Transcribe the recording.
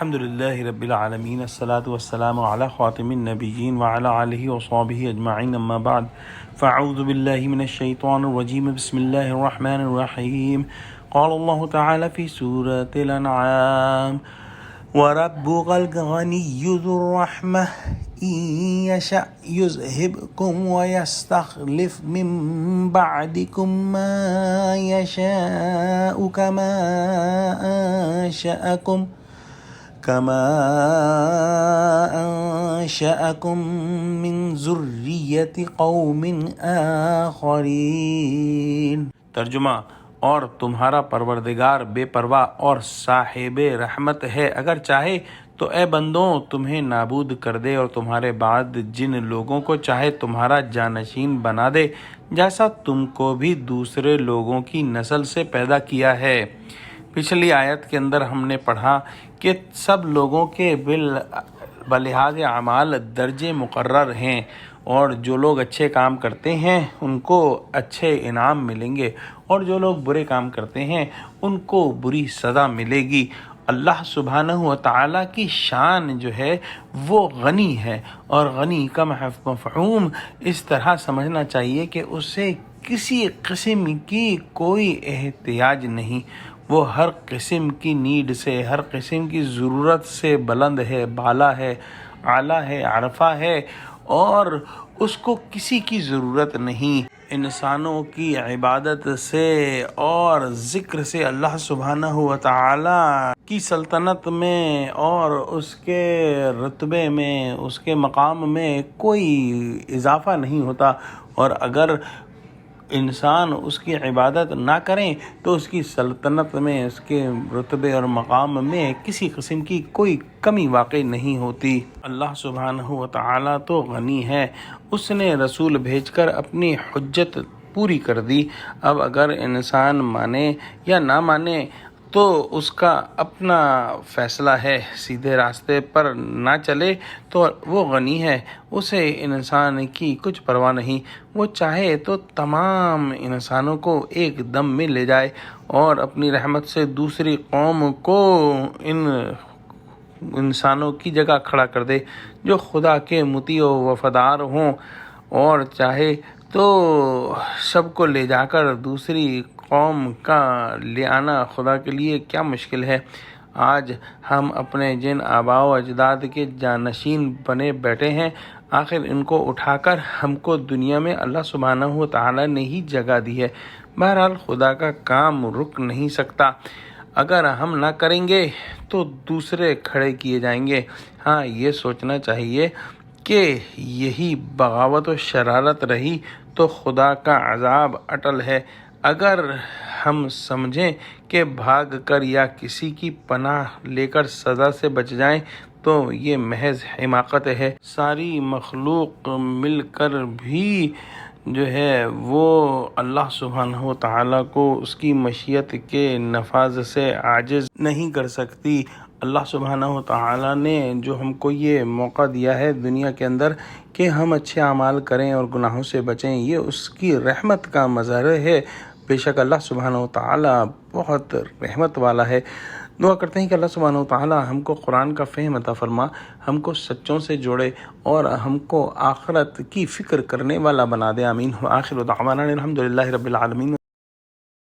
الحمد لله رب العالمين الصلاة والسلام على خاتم النبيين وعلى آله وصحبه أجمعين أما بعد فأعوذ بالله من الشيطان الرجيم بسم الله الرحمن الرحيم قال الله تعالى في سورة الأنعام وربك الغني ذو الرحمة إن يشأ يذهبكم ويستخلف من بعدكم ما يشاء كما أنشأكم من ذرية قوم آخرین۔ ترجمہ: اور تمہارا پروردگار بے پرواہ اور صاحب رحمت ہے، اگر چاہے تو اے بندوں تمہیں نابود کر دے اور تمہارے بعد جن لوگوں کو چاہے تمہارا جانشین بنا دے، جیسا تم کو بھی دوسرے لوگوں کی نسل سے پیدا کیا ہے۔ پچھلی آیت کے اندر ہم نے پڑھا کہ سب لوگوں کے بلحاظ اعمال درجے مقرر ہیں، اور جو لوگ اچھے کام کرتے ہیں ان کو اچھے انعام ملیں گے، اور جو لوگ برے کام کرتے ہیں ان کو بری سزا ملے گی۔ اللہ سبحانہ و تعالیٰ کی شان جو ہے وہ غنی ہے، اور غنی کا مفہوم اس طرح سمجھنا چاہیے کہ اسے کسی قسم کی کوئی احتیاج نہیں، وہ ہر قسم کی نیڈ سے، ہر قسم کی ضرورت سے بلند ہے، بالا ہے، اعلیٰ ہے، عرفہ ہے، اور اس کو کسی کی ضرورت نہیں۔ انسانوں کی عبادت سے اور ذکر سے اللہ سبحانہ و تعالیٰ کی سلطنت میں اور اس کے رتبے میں، اس کے مقام میں کوئی اضافہ نہیں ہوتا، اور اگر انسان اس کی عبادت نہ کریں تو اس کی سلطنت میں، اس کے رتبے اور مقام میں کسی قسم کی کوئی کمی واقع نہیں ہوتی۔ اللہ سبحانہ و تعالیٰ تو غنی ہے، اس نے رسول بھیج کر اپنی حجت پوری کر دی۔ اب اگر انسان مانے یا نہ مانے تو اس کا اپنا فیصلہ ہے، سیدھے راستے پر نہ چلے تو وہ غنی ہے، اسے انسان کی کچھ پرواہ نہیں، وہ چاہے تو تمام انسانوں کو ایک دم میں لے جائے اور اپنی رحمت سے دوسری قوم کو ان انسانوں کی جگہ کھڑا کر دے جو خدا کے مطیع و وفادار ہوں، اور چاہے تو سب کو لے جا کر دوسری قوم کا لے آنا خدا کے لیے کیا مشکل ہے۔ آج ہم اپنے جن آباء و اجداد کے جانشین بنے بیٹھے ہیں، آخر ان کو اٹھا کر ہم کو دنیا میں اللہ سبحانہ و تعالیٰ نے ہی جگہ دی ہے۔ بہرحال خدا کا کام رک نہیں سکتا، اگر ہم نہ کریں گے تو دوسرے کھڑے کیے جائیں گے۔ ہاں، یہ سوچنا چاہیے کہ یہی بغاوت و شرارت رہی تو خدا کا عذاب اٹل ہے۔ اگر ہم سمجھیں کہ بھاگ کر یا کسی کی پناہ لے کر سزا سے بچ جائیں تو یہ محض حماقت ہے۔ ساری مخلوق مل کر بھی جو ہے وہ اللہ سبحانہ و تعالیٰ کو اس کی مشیت کے نفاذ سے عاجز نہیں کر سکتی۔ اللہ سبحانہ و تعالیٰ نے جو ہم کو یہ موقع دیا ہے دنیا کے اندر کہ ہم اچھے اعمال کریں اور گناہوں سے بچیں، یہ اس کی رحمت کا مظہر ہے۔ بے شک اللہ سبحانہ و تعالیٰ بہت رحمت والا ہے۔ دعا کرتے ہیں کہ اللہ سبحانہ و تعالیٰ ہم کو قرآن کا فہم عطا فرما، ہم کو سچوں سے جوڑے اور ہم کو آخرت کی فکر کرنے والا بنا دے۔ آمین۔ آخر دعوانا الحمد للہ رب العالمین۔